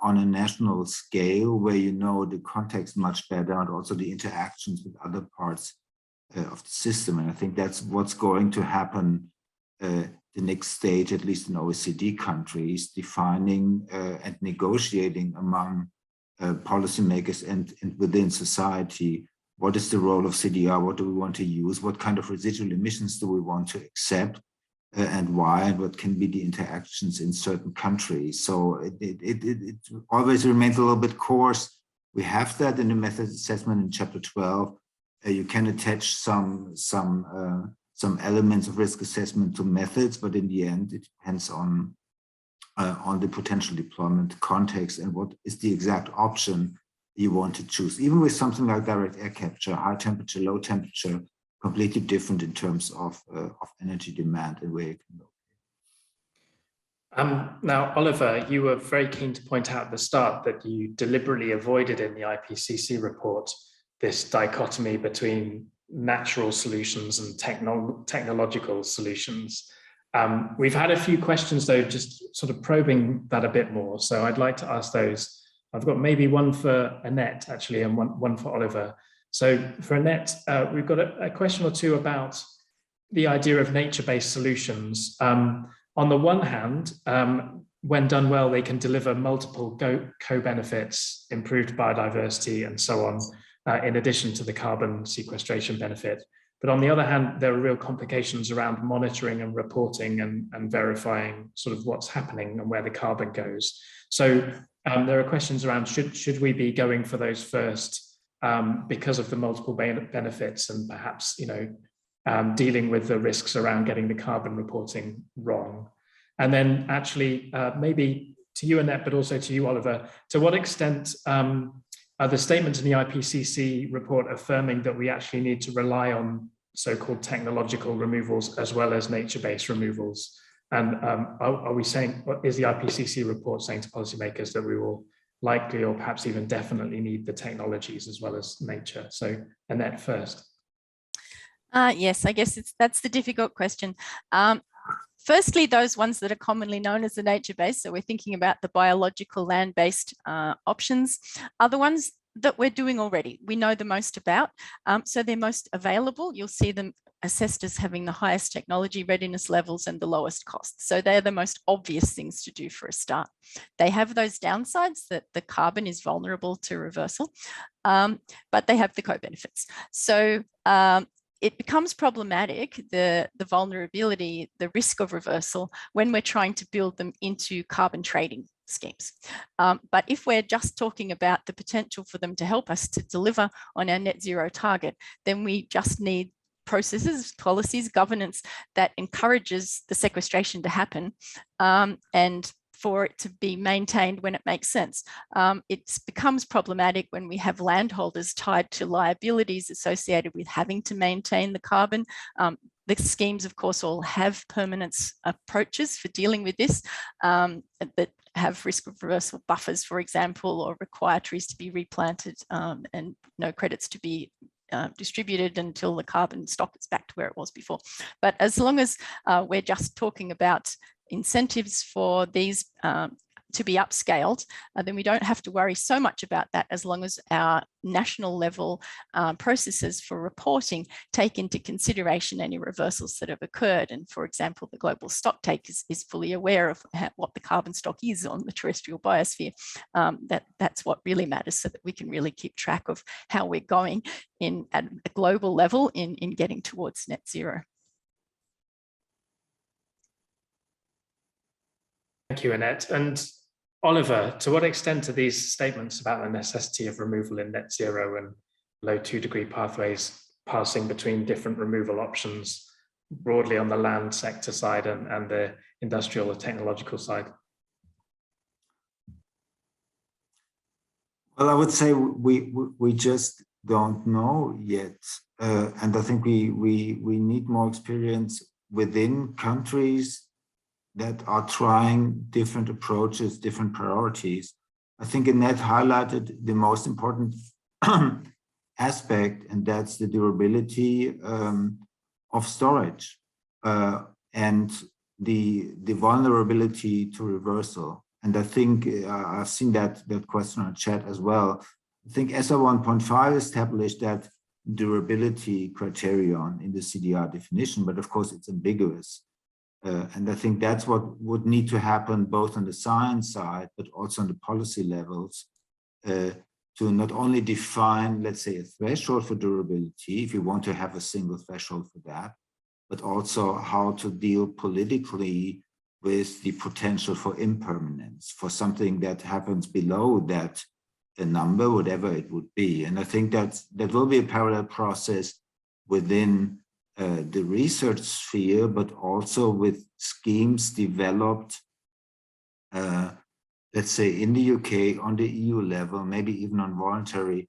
on a national scale where you know the context much better and also the interactions with other parts of the system. And I think that's what's going to happen the next stage, at least in OECD countries, defining and negotiating among policymakers and within society, what is the role of CDR, what do we want to use, what kind of residual emissions do we want to accept, and why, and what can be the interactions in certain countries. So it always remains a little bit coarse. We have that in the method assessment in chapter 12. You can attach some elements of risk assessment to methods, but in the end, it depends on the potential deployment context and what is the exact option you want to choose. Even with something like direct air capture, high temperature, low temperature, completely different in terms of energy demand and where you can go. Now, Oliver, you were very keen to point out at the start that you deliberately avoided in the IPCC report this dichotomy between natural solutions and technological solutions. We've had a few questions, though, just sort of probing that a bit more. So I'd like to ask those. I've got maybe one for Annette, actually, and one for Oliver. So for Annette, we've got a question or two about the idea of nature-based solutions. On the one hand, when done well, they can deliver multiple co-benefits, improved biodiversity, and so on, in addition to the carbon sequestration benefit. But on the other hand, there are real complications around monitoring and reporting and verifying sort of what's happening and where the carbon goes. So there are questions around should we be going for those first because of the multiple benefits and perhaps dealing with the risks around getting the carbon reporting wrong. And then actually maybe to you, Annette, but also to you, Oliver, to what extent are the statements in the IPCC report affirming that we actually need to rely on so-called technological removals as well as nature-based removals? And are we saying, is the IPCC report saying to policymakers that we will likely or perhaps even definitely need the technologies as well as nature? So Annette first. Yes, I guess that's the difficult question. Firstly, those ones that are commonly known as the nature-based, so we're thinking about the biological land-based options, are the ones that we're doing already. We know the most about, so they're most available. You'll see them assessed as having the highest technology readiness levels and the lowest costs. So they're the most obvious things to do for a start. They have those downsides that the carbon is vulnerable to reversal, but they have the co-benefits. So it becomes problematic, the vulnerability, the risk of reversal, when we're trying to build them into carbon trading schemes. But if we're just talking about the potential for them to help us to deliver on our net zero target, then we just need processes, policies, governance that encourages the sequestration to happen and for it to be maintained when it makes sense. It becomes problematic when we have landholders tied to liabilities associated with having to maintain the carbon. The schemes, of course, all have permanence approaches for dealing with this that have risk of reversal buffers, for example, or require trees to be replanted and no credits to be distributed until the carbon stock is back to where it was before. But as long as we're just talking about incentives for these to be upscaled, then we don't have to worry so much about that, as long as our national level processes for reporting take into consideration any reversals that have occurred. And for example, the global stock take is fully aware of what the carbon stock is on the terrestrial biosphere. That's what really matters, so that we can really keep track of how we're going at a global level in getting towards net zero. Thank you, Annette. And Oliver, to what extent are these statements about the necessity of removal in net zero and low 2-degree pathways passing between different removal options broadly on the land sector side and the industrial or technological side? Well, I would say we just don't know yet. And I think we need more experience within countries that are trying different approaches, different priorities. I think Annette highlighted the most important aspect, and that's the durability of storage and the vulnerability to reversal. And I think I've seen that question on chat as well. I think SR 1.5 established that durability criterion in the CDR definition, but of course it's ambiguous. And I think that's what would need to happen both on the science side, but also on the policy levels, to not only define, let's say, a threshold for durability, if you want to have a single threshold for that, but also how to deal politically with the potential for impermanence, for something that happens below that number, whatever it would be. And I think that will be a parallel process within the research sphere, but also with schemes developed, let's say in the UK, on the EU level, maybe even on voluntary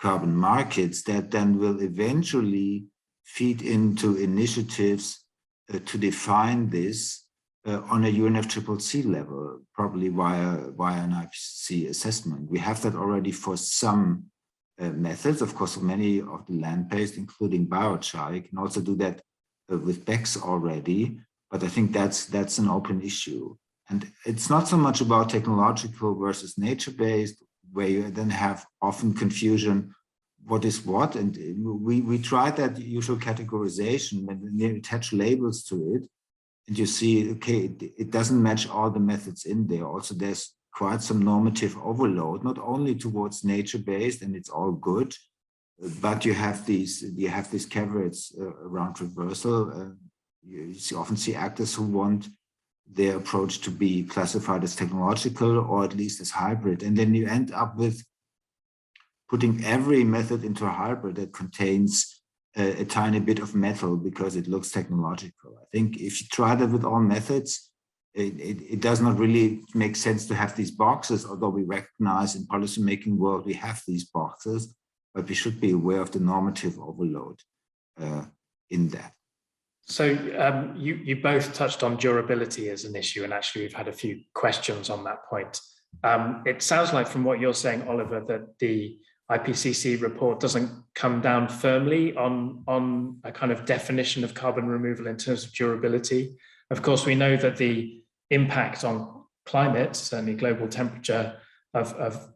carbon markets, that then will eventually feed into initiatives to define this on a UNFCCC level, probably via an IPCC assessment. We have that already for some methods, of course, many of the land-based, including biochar. You can also do that with BECCS already, but I think that's an open issue. And it's not so much about technological versus nature-based, where you then have often confusion, what is what? And we tried that usual categorization when you attach labels to it, and you see, okay, it doesn't match all the methods in there. Also, there's quite some normative overload, not only towards nature-based, and it's all good, but you have these caveats around reversal. You often see actors who want their approach to be classified as technological or at least as hybrid, and then you end up with putting every method into a hybrid that contains a tiny bit of metal because it looks technological. I think if you try that with all methods, it does not really make sense to have these boxes, although we recognize in policymaking world we have these boxes, but we should be aware of the normative overload in that. So you both touched on durability as an issue, and actually we've had a few questions on that point. It sounds like from what you're saying, Oliver, that the IPCC report doesn't come down firmly on a kind of definition of carbon removal in terms of durability. Of course, we know that the impact on climate, certainly global temperature, of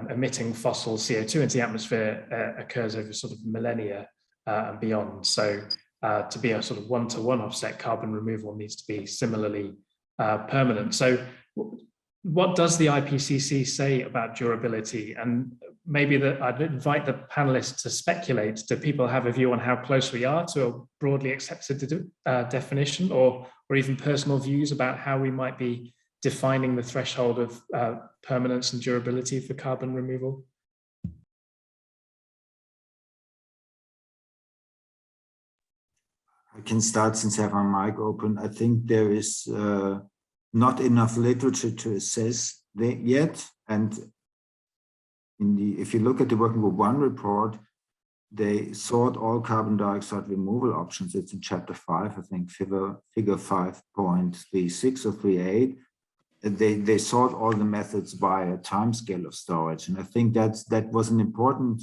emitting fossil CO2 into the atmosphere occurs over sort of millennia and beyond. So to be a sort of one-to-one offset, carbon removal needs to be similarly permanent. So what does the IPCC say about durability? And maybe I'd invite the panelists to speculate. Do people have a view on how close we are to a broadly accepted definition, or even personal views about how we might be defining the threshold of permanence and durability for carbon removal? I can start since I have my mic open. I think there is not enough literature to assess that yet. And if you look at the Working Group 1 report, they sought all carbon dioxide removal options. It's in chapter 5, I think, figure 5.36 or 38. They sought all the methods by a time scale of storage. And I think that was an important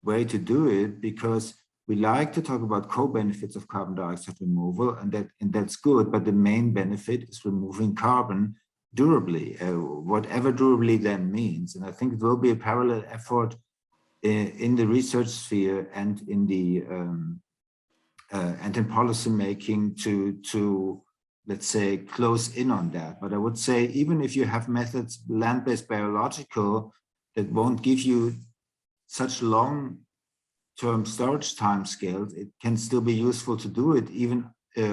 way to do it, because we like to talk about co-benefits of carbon dioxide removal, and that's good, but the main benefit is removing carbon durably, whatever durably then means. And I think it will be a parallel effort in the research sphere and in the and in policy making to let's say close in on that. But I would say, even if you have methods, land-based biological, that won't give you such long-term storage timescales, it can still be useful to do it even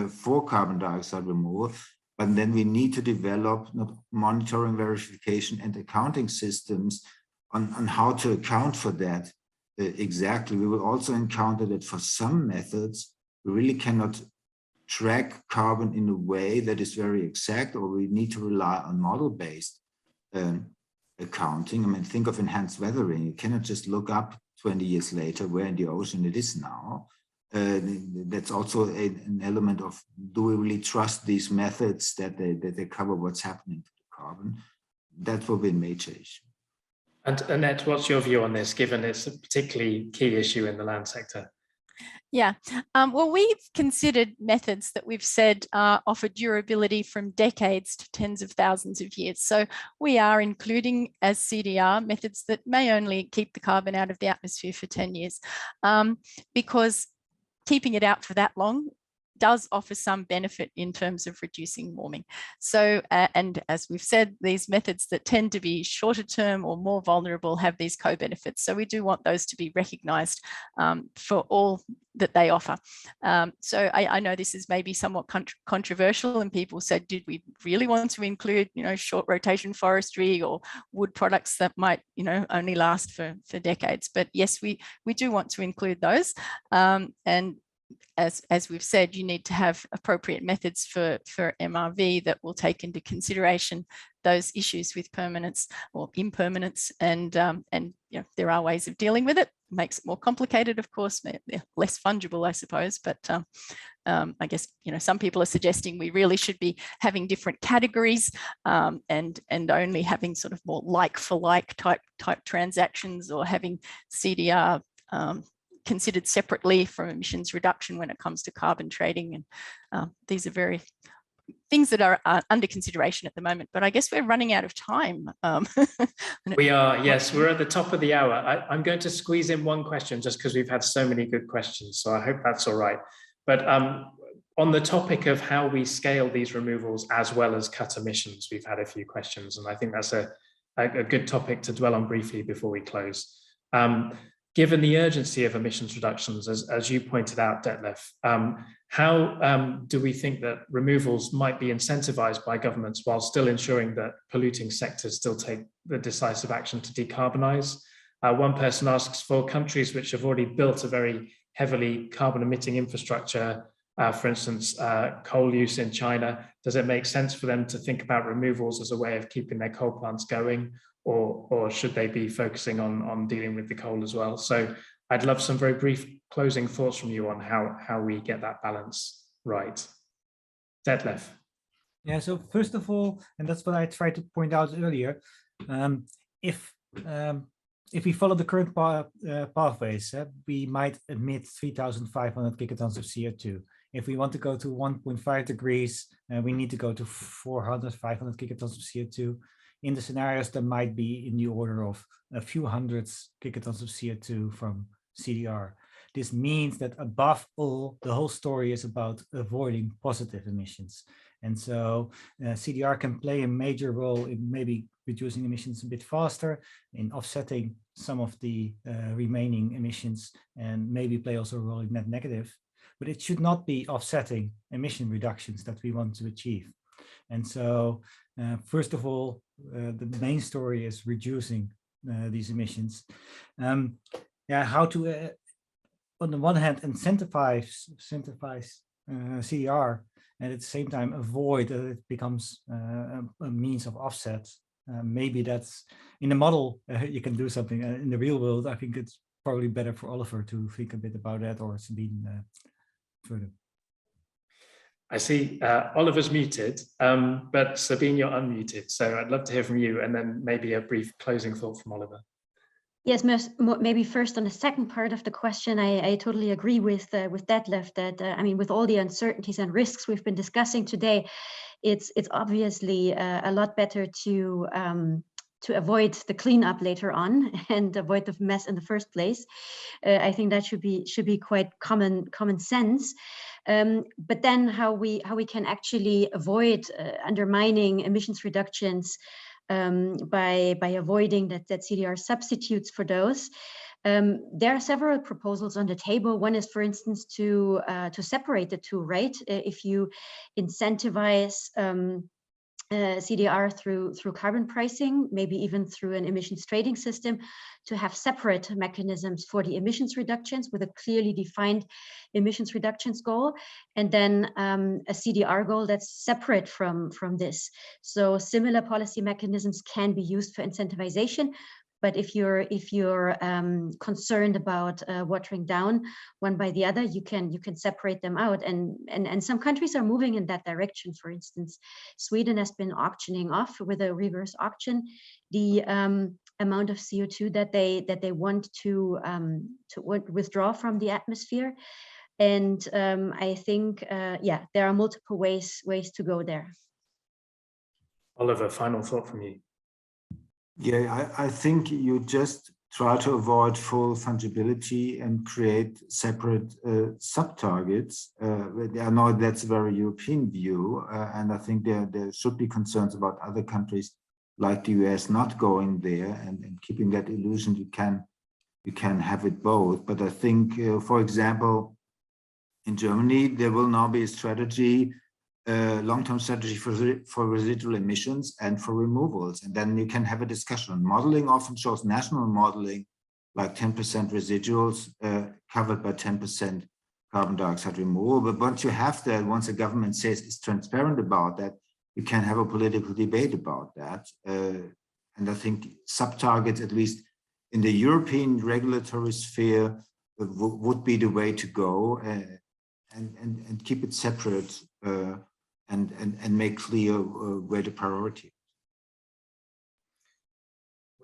for carbon dioxide removal. But then we need to develop monitoring, verification, and accounting systems on how to account for that exactly. We will also encounter that for some methods, we really cannot track carbon in a way that is very exact, or we need to rely on model-based accounting. I mean, think of enhanced weathering. You cannot just look up 20 years later where in the ocean it is now. That's also an element of, do we really trust these methods that they cover what's happening to the carbon? That will be a major issue. And Annette, what's your view on this, given it's a particularly key issue in the land sector? Yeah, well, we've considered methods that we've said offer durability from decades to tens of thousands of years. So we are including as CDR methods that may only keep the carbon out of the atmosphere for 10 years, because keeping it out for that long does offer some benefit in terms of reducing warming. So, and as we've said, these methods that tend to be shorter term or more vulnerable have these co-benefits. So we do want those to be recognised for all that they offer. So I know this is maybe somewhat controversial, and people said, did we really want to include, short rotation forestry or wood products that might, only last for decades? But yes, we do want to include those. And as we've said, you need to have appropriate methods for MRV that will take into consideration those issues with permanence or impermanence, and there are ways of dealing with it. It makes it more complicated, of course, less fungible, I suppose. But I guess some people are suggesting we really should be having different categories and only having sort of more like for like type transactions, or having CDR considered separately from emissions reduction when it comes to carbon trading. And these are very things that are under consideration at the moment, but I guess we're running out of time. We are, yes, we're at the top of the hour. I'm going to squeeze in one question just because we've had so many good questions, so I hope that's all right. But on the topic of how we scale these removals as well as cut emissions, we've had a few questions, and I think that's a good topic to dwell on briefly before we close. Given the urgency of emissions reductions, as you pointed out, Detlef, how do we think that removals might be incentivized by governments while still ensuring that polluting sectors still take the decisive action to decarbonize? One person asks, for countries which have already built a very heavily carbon emitting infrastructure, for instance, coal use in China, does it make sense for them to think about removals as a way of keeping their coal plants going? Or should they be focusing on dealing with the coal as well? So I'd love some very brief closing thoughts from you on how we get that balance right. Detlef. Yeah, so first of all, and that's what I tried to point out earlier, If we follow the current pathways, we might emit 3,500 gigatons of CO2. If we want to go to 1.5 degrees, we need to go to 500 gigatons of CO2. In the scenarios, there might be in the order of a few hundreds gigatons of CO2 from CDR. This means that above all, the whole story is about avoiding positive emissions. And so CDR can play a major role in maybe reducing emissions a bit faster, in offsetting some of the remaining emissions, and maybe play also a role in net negative. But it should not be offsetting emission reductions that we want to achieve. And so, first of all, the main story is reducing these emissions. How to, on the one hand, incentivize CDR, and at the same time avoid that it becomes a means of offset. Maybe that's in the model you can do something. In the real world, I think it's probably better for Oliver to think a bit about that, or Sabine further. I see Oliver's muted, but Sabine, you're unmuted. So I'd love to hear from you, and then maybe a brief closing thought from Oliver. Yes, maybe first on the second part of the question, I totally agree with Detlef that I mean, with all the uncertainties and risks we've been discussing today, it's obviously a lot better to avoid the cleanup later on and avoid the mess in the first place. I think that should be quite common sense. But then how we can actually avoid undermining emissions reductions by avoiding that CDR substitutes for those. There are several proposals on the table. One is, for instance, to separate the two, right? If you incentivize CDR through carbon pricing, maybe even through an emissions trading system, to have separate mechanisms for the emissions reductions with a clearly defined emissions reductions goal, and then a CDR goal that's separate from this. So similar policy mechanisms can be used for incentivization. But if you're concerned about watering down one by the other, you can separate them out. And some countries are moving in that direction. For instance, Sweden has been auctioning off with a reverse auction the amount of CO2 that they want to withdraw from the atmosphere. And I think there are multiple ways to go there. Oliver, final thought from you. Yeah, I think you just try to avoid full fungibility and create separate sub-targets. I know that's a very European view, and I think there should be concerns about other countries like the US not going there and keeping that illusion you can have it both. But I think, for example, in Germany, there will now be a strategy, long-term strategy for residual emissions and for removals. And then you can have a discussion. Modeling often shows national modeling, like 10% residuals covered by 10% carbon dioxide removal. But once you have that, once a government says it's transparent about that, you can have a political debate about that. And I think sub-targets, at least in the European regulatory sphere, would be the way to go, and keep it separate. And make clear where the priority is.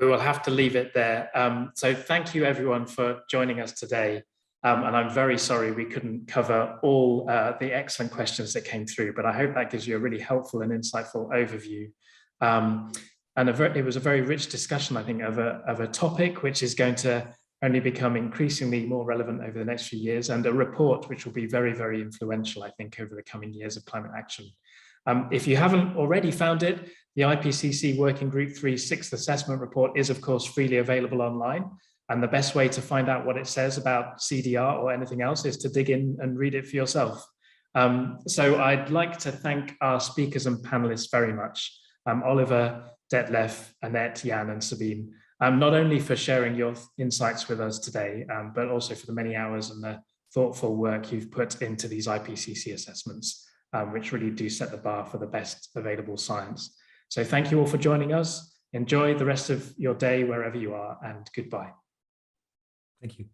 We will have to leave it there. So thank you everyone for joining us today. And I'm very sorry we couldn't cover all the excellent questions that came through, but I hope that gives you a really helpful and insightful overview. And it was a very rich discussion, I think, of a topic which is going to only become increasingly more relevant over the next few years, and a report which will be very, very influential, I think, over the coming years of climate action. If you haven't already found it, the IPCC Working Group 3 6th Assessment Report is, of course, freely available online. And the best way to find out what it says about CDR or anything else is to dig in and read it for yourself. So I'd like to thank our speakers and panelists very much. Oliver, Detlef, Annette, Jan, and Sabine. Not only for sharing your insights with us today, but also for the many hours and the thoughtful work you've put into these IPCC assessments, which really do set the bar for the best available science. So thank you all for joining us. Enjoy the rest of your day wherever you are, and goodbye. Thank you.